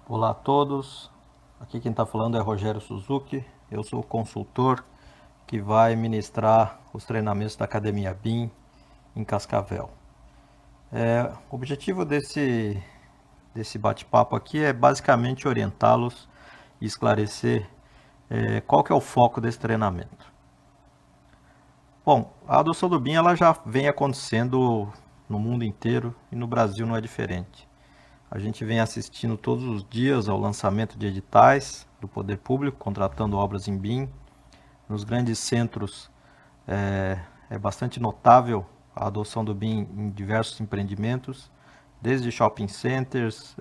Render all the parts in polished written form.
Olá a todos, aqui quem está falando é Rogério Suzuki, eu sou o consultor que vai ministrar os treinamentos da Academia BIM em Cascavel. O objetivo desse bate-papo aqui é basicamente orientá-los e esclarecer qual que é o foco desse treinamento. Bom, a adoção do BIM ela já vem acontecendo no mundo inteiro e no Brasil não é diferente. A gente vem assistindo todos os dias ao lançamento de editais do poder público, contratando obras em BIM. Nos grandes centros é bastante notável a adoção do BIM em diversos empreendimentos, desde shopping centers,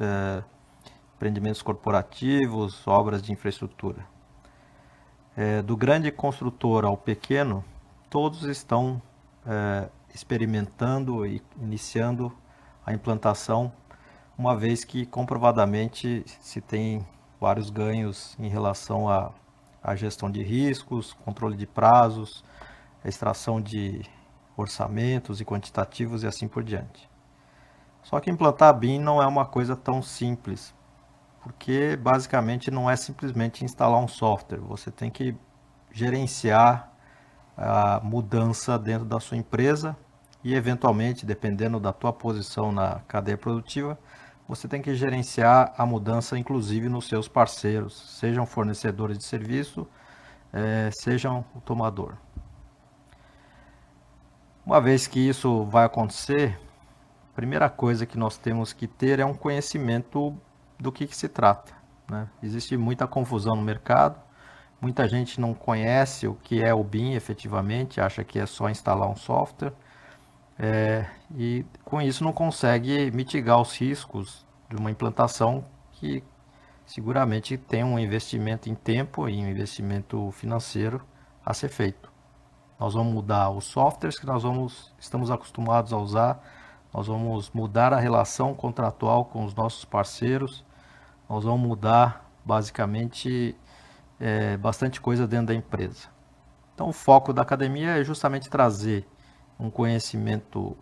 empreendimentos corporativos, obras de infraestrutura. Do grande construtor ao pequeno, todos estão experimentando e iniciando a implantação, uma vez que comprovadamente se tem vários ganhos em relação à gestão de riscos, controle de prazos, extração de orçamentos e quantitativos e assim por diante. Só que implantar BIM não é uma coisa tão simples, porque basicamente não é simplesmente instalar um software, você tem que gerenciar a mudança dentro da sua empresa e eventualmente, dependendo da tua posição na cadeia produtiva, você tem que gerenciar a mudança inclusive nos seus parceiros, sejam fornecedores de serviço, sejam o tomador. Uma vez que isso vai acontecer, a primeira coisa que nós temos que ter é um conhecimento do que se trata, né? Existe muita confusão no mercado, muita gente não conhece o que é o BIM efetivamente, acha que é só instalar um software, e com isso não consegue mitigar os riscos de uma implantação que seguramente tem um investimento em tempo e um investimento financeiro a ser feito. Nós vamos mudar os softwares que estamos acostumados a usar, nós vamos mudar a relação contratual com os nossos parceiros, nós vamos mudar basicamente bastante coisa dentro da empresa. Então o foco da academia é justamente trazer um conhecimento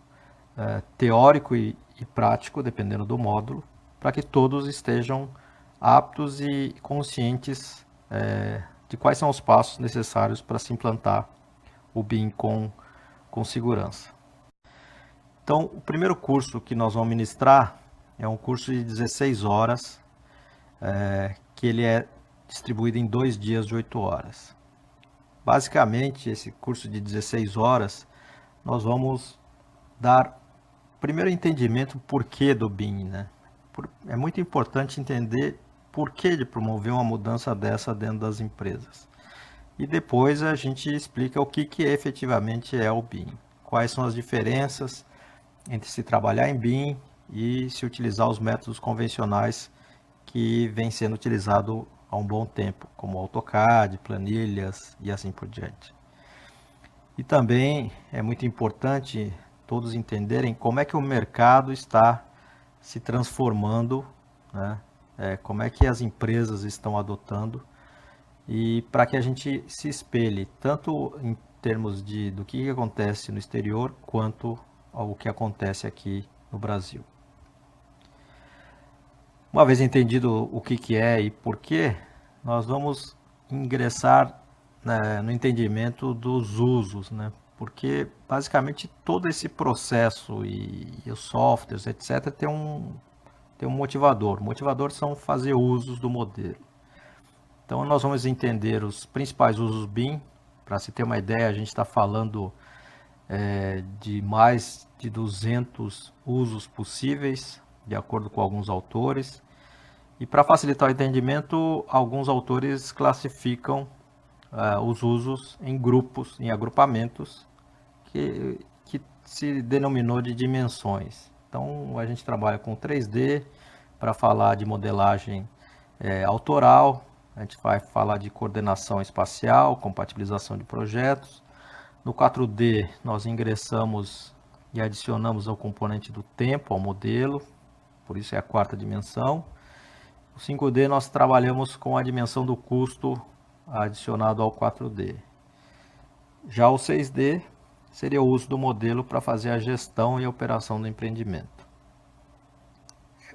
teórico e prático, dependendo do módulo, para que todos estejam aptos e conscientes de quais são os passos necessários para se implantar o BIM com segurança. Então, o primeiro curso que nós vamos ministrar é um curso de 16 horas, que ele é distribuído em 2 dias de 8 horas. Basicamente, esse curso de 16 horas, nós vamos dar primeiro entendimento do porquê do BIM, né? É muito importante entender por que de promover uma mudança dessa dentro das empresas. E depois a gente explica o que efetivamente é o BIM, quais são as diferenças entre se trabalhar em BIM e se utilizar os métodos convencionais que vem sendo utilizado há um bom tempo, como AutoCAD, planilhas e assim por diante. E também é muito importante todos entenderem como é que o mercado está se transformando, né? Como é que as empresas estão adotando, e para que a gente se espelhe tanto em termos do que acontece no exterior quanto ao que acontece aqui no Brasil. Uma vez entendido o que é e por quê, nós vamos ingressar no entendimento dos usos, né? Porque basicamente todo esse processo e os softwares, etc., tem um motivador. O motivador são fazer usos do modelo. Então nós vamos entender os principais usos BIM. Para se ter uma ideia, a gente está falando de mais de 200 usos possíveis, de acordo com alguns autores. E para facilitar o entendimento, alguns autores classificam os usos em grupos, em agrupamentos, que se denominou de dimensões. Então a gente trabalha com 3D para falar de modelagem autoral, a gente vai falar de coordenação espacial, compatibilização de projetos. No 4D nós ingressamos e adicionamos o componente do tempo ao modelo, por isso é a quarta dimensão. No 5D nós trabalhamos com a dimensão do custo adicionado ao 4D. Já o 6D seria o uso do modelo para fazer a gestão e a operação do empreendimento.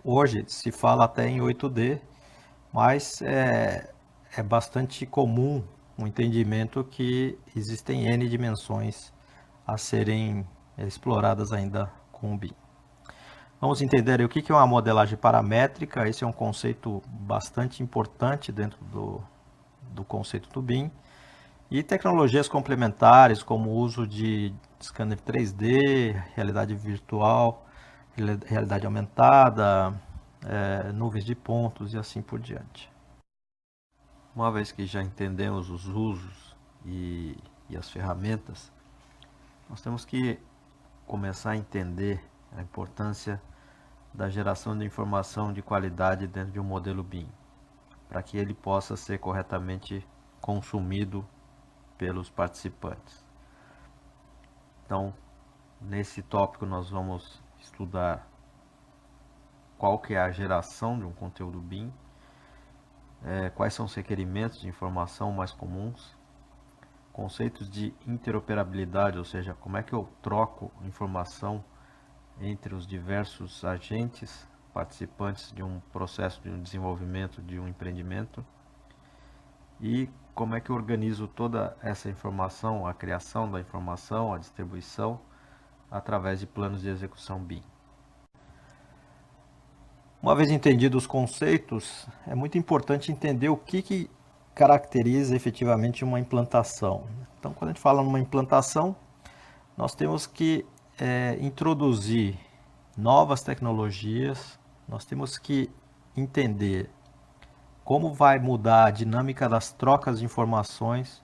Hoje se fala até em 8D, mas é bastante comum o entendimento que existem N dimensões a serem exploradas ainda com o BIM. Vamos entender o que é uma modelagem paramétrica. Esse é um conceito bastante importante dentro do conceito do BIM. E tecnologias complementares, como o uso de scanner 3D, realidade virtual, realidade aumentada, nuvens de pontos e assim por diante. Uma vez que já entendemos os usos e as ferramentas, nós temos que começar a entender a importância da geração de informação de qualidade dentro de um modelo BIM, para que ele possa ser corretamente consumido pelos participantes. Então, nesse tópico nós vamos estudar qual que é a geração de um conteúdo BIM, quais são os requerimentos de informação mais comuns, conceitos de interoperabilidade, ou seja, como é que eu troco informação entre os diversos agentes participantes de um processo de um desenvolvimento de um empreendimento, e como é que eu organizo toda essa informação, a criação da informação, a distribuição, através de planos de execução BIM. Uma vez entendidos os conceitos, é muito importante entender o que caracteriza efetivamente uma implantação. Então, quando a gente fala numa implantação, nós temos que introduzir novas tecnologias, nós temos que entender como vai mudar a dinâmica das trocas de informações,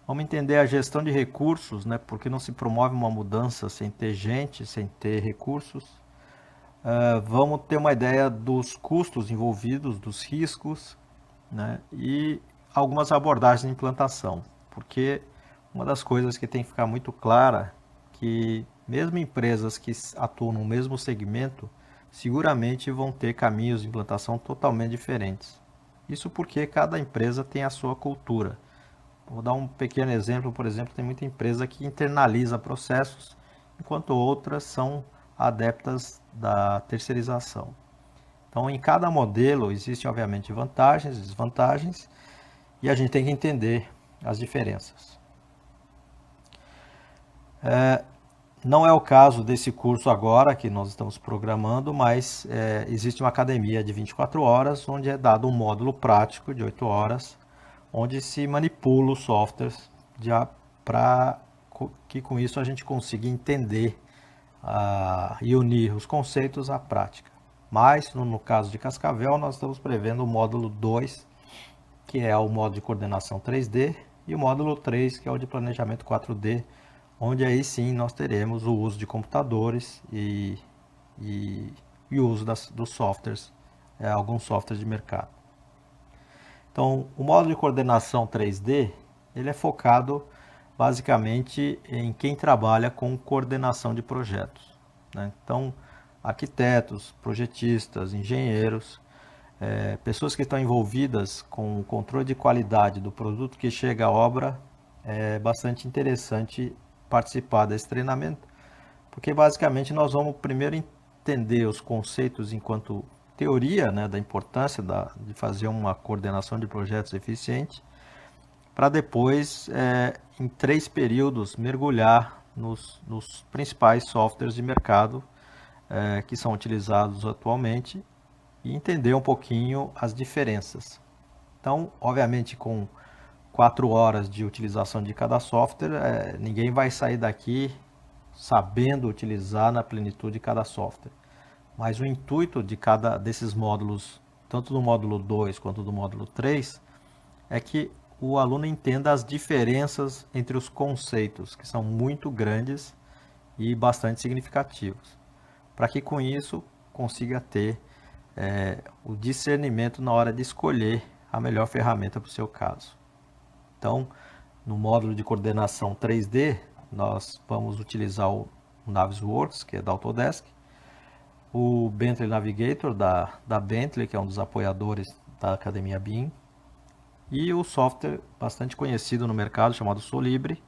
vamos entender a gestão de recursos, né? Porque não se promove uma mudança sem ter gente, sem ter recursos. Vamos ter uma ideia dos custos envolvidos, dos riscos, né? E algumas abordagens de implantação, porque uma das coisas que tem que ficar muito clara é que mesmo empresas que atuam no mesmo segmento, seguramente vão ter caminhos de implantação totalmente diferentes. Isso porque cada empresa tem a sua cultura. Vou dar um pequeno exemplo, por exemplo, tem muita empresa que internaliza processos, enquanto outras são adeptas da terceirização. Então, em cada modelo existem, obviamente, vantagens e desvantagens, e a gente tem que entender as diferenças. Não é o caso desse curso agora que nós estamos programando, mas existe uma academia de 24 horas, onde é dado um módulo prático de 8 horas, onde se manipula os softwares para que com isso a gente consiga entender e unir os conceitos à prática. Mas, no caso de Cascavel, nós estamos prevendo o módulo 2, que é o módulo de coordenação 3D, e o módulo 3, que é o de planejamento 4D, onde aí sim nós teremos o uso de computadores e o uso dos softwares, alguns softwares de mercado. Então, o módulo de coordenação 3D, ele é focado basicamente em quem trabalha com coordenação de projetos, né? Então, arquitetos, projetistas, engenheiros, pessoas que estão envolvidas com o controle de qualidade do produto que chega à obra, é bastante interessante participar desse treinamento, porque basicamente nós vamos primeiro entender os conceitos enquanto teoria, né, da importância de fazer uma coordenação de projetos eficiente, para depois, em 3 períodos, mergulhar nos principais softwares de mercado que são utilizados atualmente e entender um pouquinho as diferenças. Então, obviamente, com 4 horas de utilização de cada software, ninguém vai sair daqui sabendo utilizar na plenitude cada software. Mas o intuito de cada desses módulos, tanto do módulo 2 quanto do módulo 3, é que o aluno entenda as diferenças entre os conceitos, que são muito grandes e bastante significativos, para que com isso consiga ter o discernimento na hora de escolher a melhor ferramenta para o seu caso. Então, no módulo de coordenação 3D, nós vamos utilizar o Navisworks, que é da Autodesk, o Bentley Navigator da Bentley, que é um dos apoiadores da Academia BIM, e o software bastante conhecido no mercado chamado Solibre,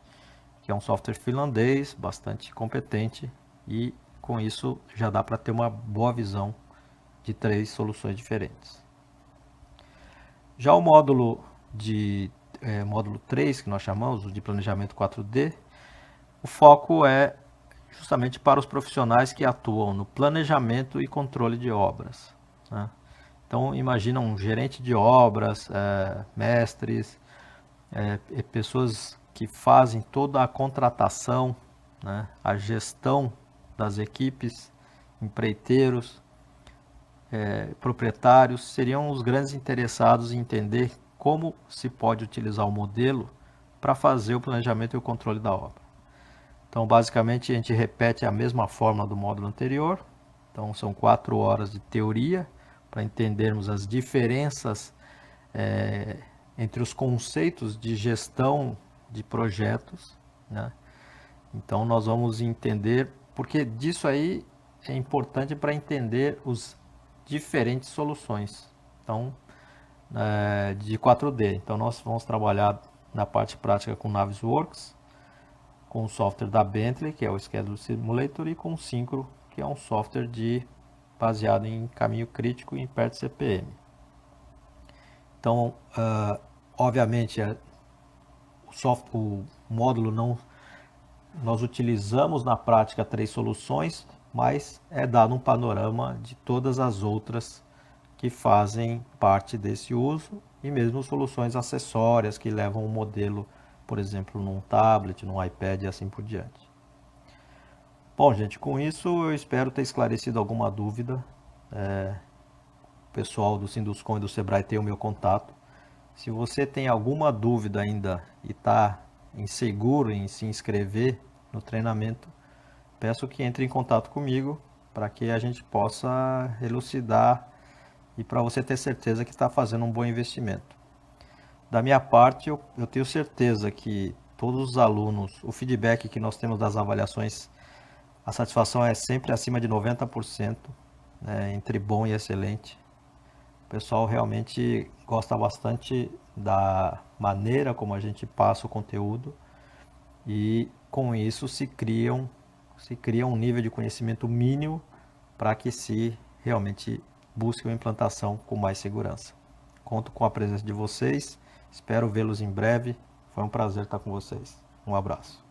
que é um software finlandês bastante competente, e com isso já dá para ter uma boa visão de 3 soluções diferentes. Já o módulo módulo 3, que nós chamamos, o de planejamento 4D, o foco é justamente para os profissionais que atuam no planejamento e controle de obras, né? Então, imagina um gerente de obras, mestres, pessoas que fazem toda a contratação, né, a gestão das equipes, empreiteiros, proprietários, seriam os grandes interessados em entender como se pode utilizar o modelo para fazer o planejamento e o controle da obra. Então, basicamente, a gente repete a mesma fórmula do módulo anterior. Então, são 4 horas de teoria para entendermos as diferenças entre os conceitos de gestão de projetos, né? Então, nós vamos entender, porque disso aí é importante para entender os diferentes soluções. Então, de 4D. Então, nós vamos trabalhar na parte prática com Navisworks, com o software da Bentley, que é o Schedule Simulator, e com o Synchro, que é um software baseado em caminho crítico e em PERT CPM. Então, obviamente, o módulo não, nós utilizamos na prática 3 soluções, mas é dado um panorama de todas as outras que fazem parte desse uso e mesmo soluções acessórias que levam o modelo, por exemplo, num tablet, num iPad e assim por diante. Bom, gente, com isso eu espero ter esclarecido alguma dúvida. O pessoal do Sinduscom e do Sebrae tem o meu contato. Se você tem alguma dúvida ainda e está inseguro em se inscrever no treinamento, peço que entre em contato comigo para que a gente possa elucidar e para você ter certeza que está fazendo um bom investimento. Da minha parte, eu tenho certeza que todos os alunos, o feedback que nós temos das avaliações, a satisfação é sempre acima de 90%, né, entre bom e excelente. O pessoal realmente gosta bastante da maneira como a gente passa o conteúdo e com isso se cria um nível de conhecimento mínimo para que se realmente busque uma implantação com mais segurança. Conto com a presença de vocês, espero vê-los em breve. Foi um prazer estar com vocês. Um abraço.